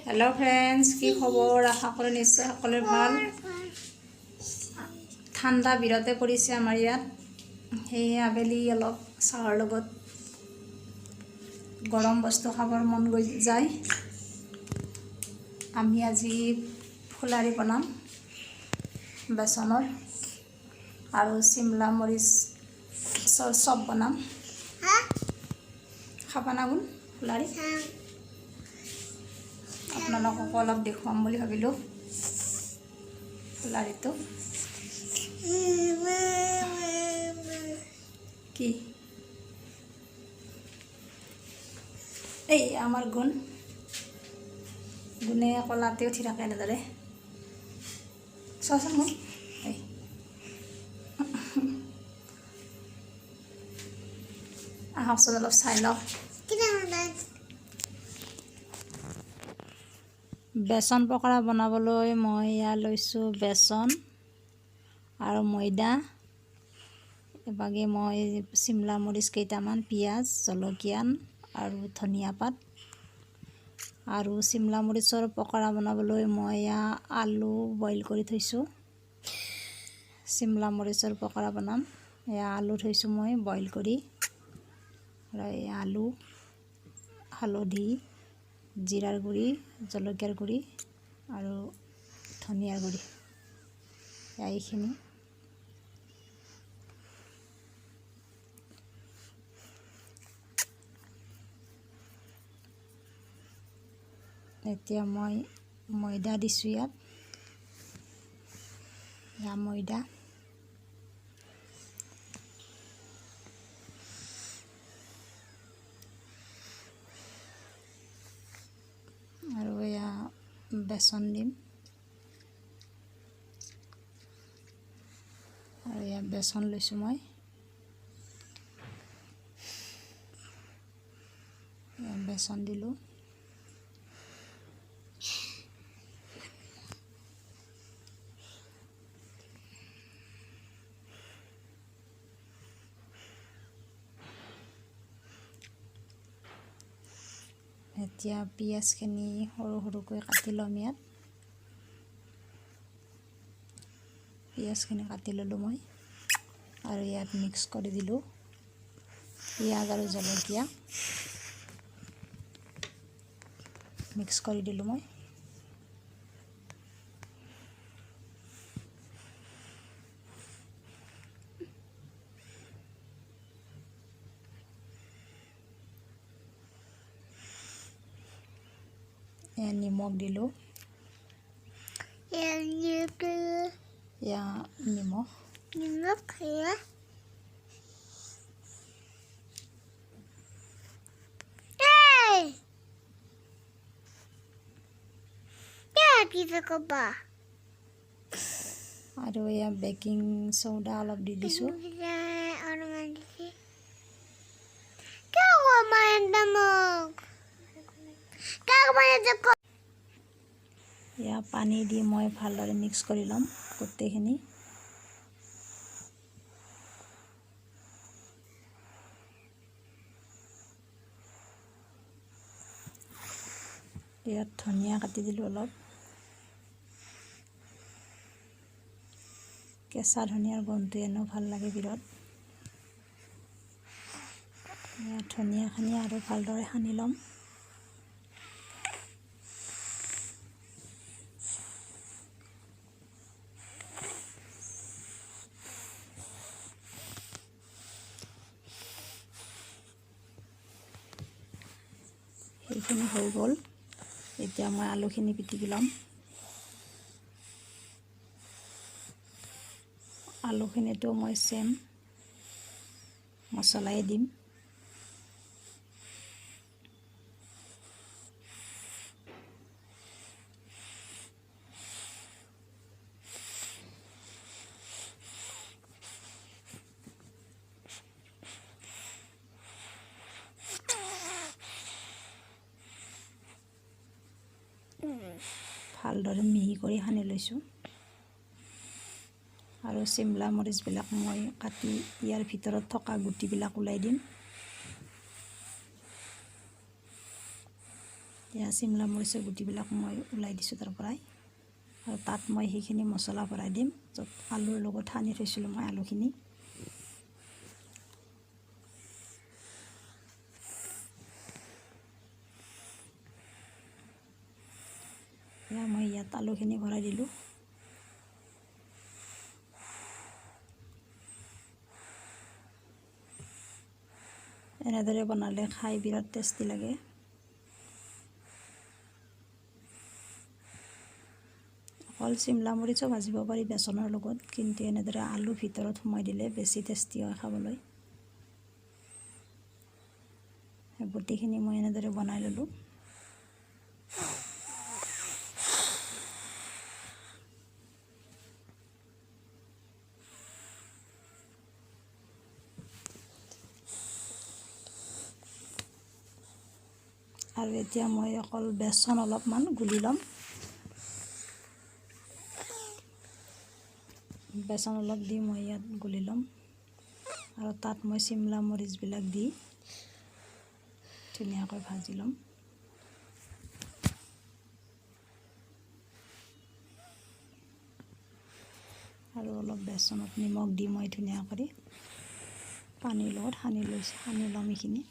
Hello friends की खबर आशा करो निश्चय सकलोरे ভাল ঠাণ্ডা বিৰতে পৰিছে আমাৰ ইয়াত সেই আবেলি অলপ চাহৰ লগত গৰম বস্তু খাবৰ মন গৈ যায় আমি আজি ফুলাৰি বনাম বেচনৰ আৰু শিমলা মৰিচ চপ বনাম খাবা না গুণ ফুলাৰি আপোনালোকক অলপ দেখুৱাম বুলি ভাবিলোঁ ফুলাৰিটো কি এই আমাৰ গুণে কলাতে উঠি থাকে এনেদৰে চোৱাচোন মোক এই আহকচোন অলপ চাই লওক বেচন পকৰা বনাবলৈ মই ইয়াত লৈছোঁ বেচন আৰু ময়দা এবাগে মই শিমলা মৰিচ কেইটামান পিঁয়াজ জলকীয়া আৰু ধনিয়া পাত আৰু শিমলা মৰিচৰ পকৰা বনাবলৈ মই আলু বইল কৰি থৈছোঁ শিমলা মৰিচৰ পকৰা বনাম আলু থৈছোঁ মই বইল কৰি আৰু আলু হালধি জিৰাৰ গুড়ি জলকীয়াৰ গুড়ি আৰু ধনিয়াৰ গুড়ি এইখিনি এতিয়া মই ময়দা দিছোঁ ইয়াত ময়দা আৰু এয়া বেচন দিম আৰু এয়া বেচন লৈছোঁ মই বেচন দিলোঁ এতিয়া পিঁয়াজখিনি সৰু সৰুকৈ কাটি ল'ম ইয়াত পিঁয়াজখিনি কাটি ল'লোঁ মই আৰু ইয়াত মিক্স কৰি দিলোঁ পিঁয়াজ আৰু জলকীয়া মিক্স কৰি দিলোঁ মই নিমখ দিলোঁ নিমখ আৰু এয়া বেকিং চৌডা অলপ দি দিছোঁ এয়া পানী দি মই ভালদৰে মিক্স কৰি ল'ম গোটেইখিনি ইয়াত ধনিয়া কাটি দিলোঁ অলপ কেঁচা ধনিয়াৰ গোন্ধটো এনেও ভাল লাগে বিৰাট ধনিয়াখিনি আৰু ভালদৰে সানি ল'ম সেইখিনি হৈ গ'ল এতিয়া মই আলুখিনি পিটিকি ল'ম আলুখিনিতো মই চেম মছলাই দিম ভালদৰে মিহি কৰি সানি লৈছোঁ আৰু শিমলা মৰিচবিলাক মই কাটি ইয়াৰ ভিতৰত থকা গুটিবিলাক ওলাই দিম এতিয়া চিমলা মৰিচৰ গুটিবিলাক মই ওলাই দিছোঁ তাৰ পৰাই, আৰু তাত মই সেইখিনি মছলা ভৰাই দিম য'ত আলুৰ লগত সানি থৈছিলোঁ মই আলুখিনি। এতিয়া মই ইয়াত আলুখিনি ভৰাই দিলোঁ। এনেদৰে বনালে খাই বিৰাট টেষ্টি লাগে। অকল চিমলা মৰিচো ভাজিব পাৰি বেচনৰ লগত, কিন্তু এনেদৰে আলু ভিতৰত সোমাই দিলে বেছি টেষ্টি হয় খাবলৈ। গোটেইখিনি মই এনেদৰে বনাই ল'লোঁ। আৰু এতিয়া মই অকল বেচন অলপমান গুলি ল'ম। বেচন অলপ দি মই ইয়াত গুলি ল'ম, আৰু তাত মই চিমলা মৰিচবিলাক দি ধুনীয়াকৈ ভাজি ল'ম। আৰু অলপ বেচনত নিমখ দি মই ধুনীয়া কৰি পানীৰ লগত সানি ল'ম এইখিনি।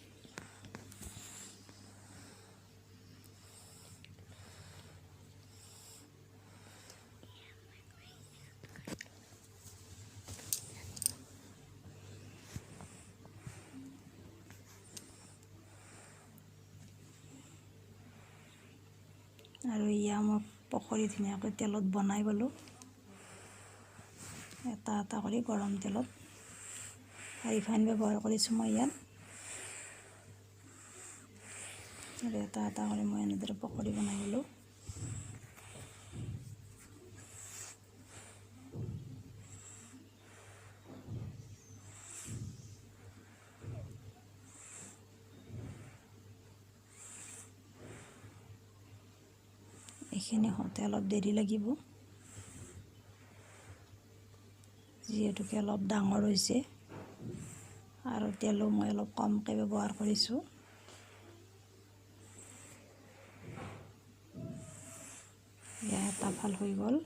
আৰু এয়া মই পকৰি ধুনীয়াকৈ তেলত বনাই গ'লোঁ, এটা এটা কৰি গৰম তেলত। ৰিফাইন ব্যৱহাৰ কৰিছোঁ মই ইয়াত, আৰু এটা এটা কৰি মই এনেদৰে পকৰি বনাই গ'লোঁ। এইখিনি হওঁতে অলপ দেৰি লাগিব, যিহেতুকে অলপ ডাঙৰ হৈছে, আৰু তেলো মই অলপ কমকৈ ব্যৱহাৰ কৰিছোঁ। এটা ফাল হৈ গ'ল,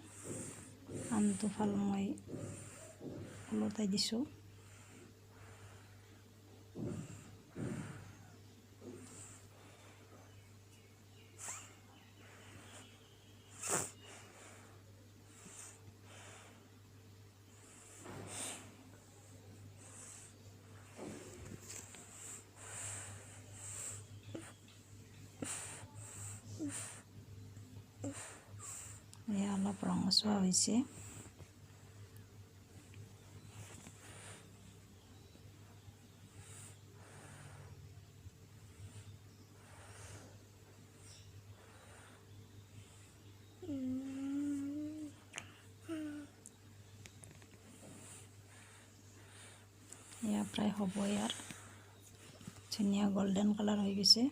আনটো ফাল মই ওলটাই দিছোঁ। এয়া অলপ ৰঙচুৱা হৈছে। এয়া প্ৰায় হ'ব, ইয়াৰ ধুনীয়া গল্ডেন কালাৰ হৈ গৈছে।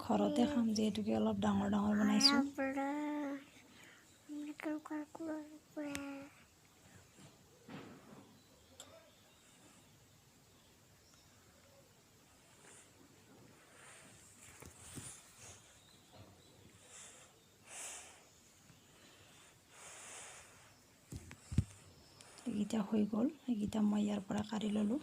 ঘৰতে খাম যিহেতুকে অলপ ডাঙৰ ডাঙৰ বনাইছোঁ। এইকেইটা হৈ গ'ল, এইকেইটা মই ইয়াৰ পৰা কাঢ়ি ল'লোঁ।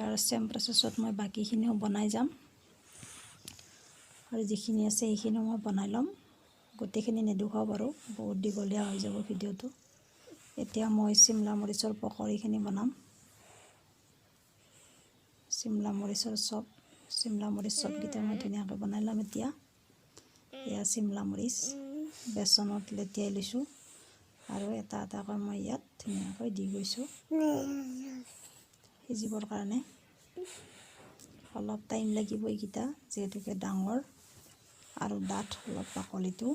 আৰু চেম প্ৰচেছত মই বাকীখিনিও বনাই যাম, আৰু যিখিনি আছে সেইখিনিও মই বনাই ল'ম। গোটেইখিনি নেদেখুৱাও বাৰু, বহুত দীঘলীয়া হৈ যাব ভিডিঅ'টো। এতিয়া মই চিমলা মৰিচৰ পকৰিখিনি বনাম। চিমলা মৰিচৰ চপকেইটা মই ধুনীয়াকৈ বনাই ল'ম। এতিয়া এয়া চিমলা মৰিচ বেচনত লেটিয়াই লৈছোঁ, আৰু এটা এটাকৈ মই ইয়াত ধুনীয়াকৈ দি গৈছোঁ সিজিবৰ কাৰণে। অলপ টাইম লাগিব এইকেইটা, যিহেতুকে ডাঙৰ আৰু ডাঠ অলপ বাকলিটো।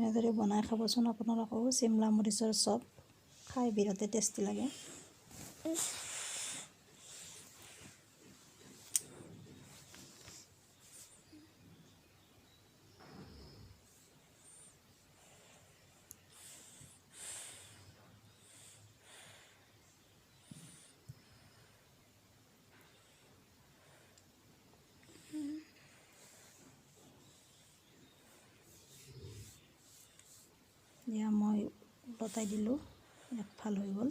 এনেদৰে বনাই খাবচোন আপোনালোকেও। চিমলা মৰিচৰ চপ খাই বিৰাটেই টেষ্টি লাগে। এয়া মই উলটাই দিলোঁ, একফাল হৈ গ'ল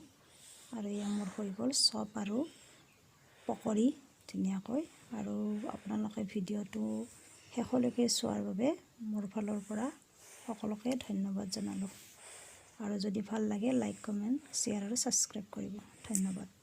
আৰু এয়া মোৰ হৈ গ'ল চপ আৰু পকৰি ধুনীয়াকৈ। আৰু আপোনালোকে ভিডিঅ'টো শেষলৈকে চোৱাৰ বাবে মোৰ ফালৰ পৰা সকলোকে ধন্যবাদ জনালোঁ। আৰু যদি ভাল লাগে লাইক, কমেণ্ট, শ্বেয়াৰ আৰু ছাবস্ক্ৰাইব কৰিব। ধন্যবাদ।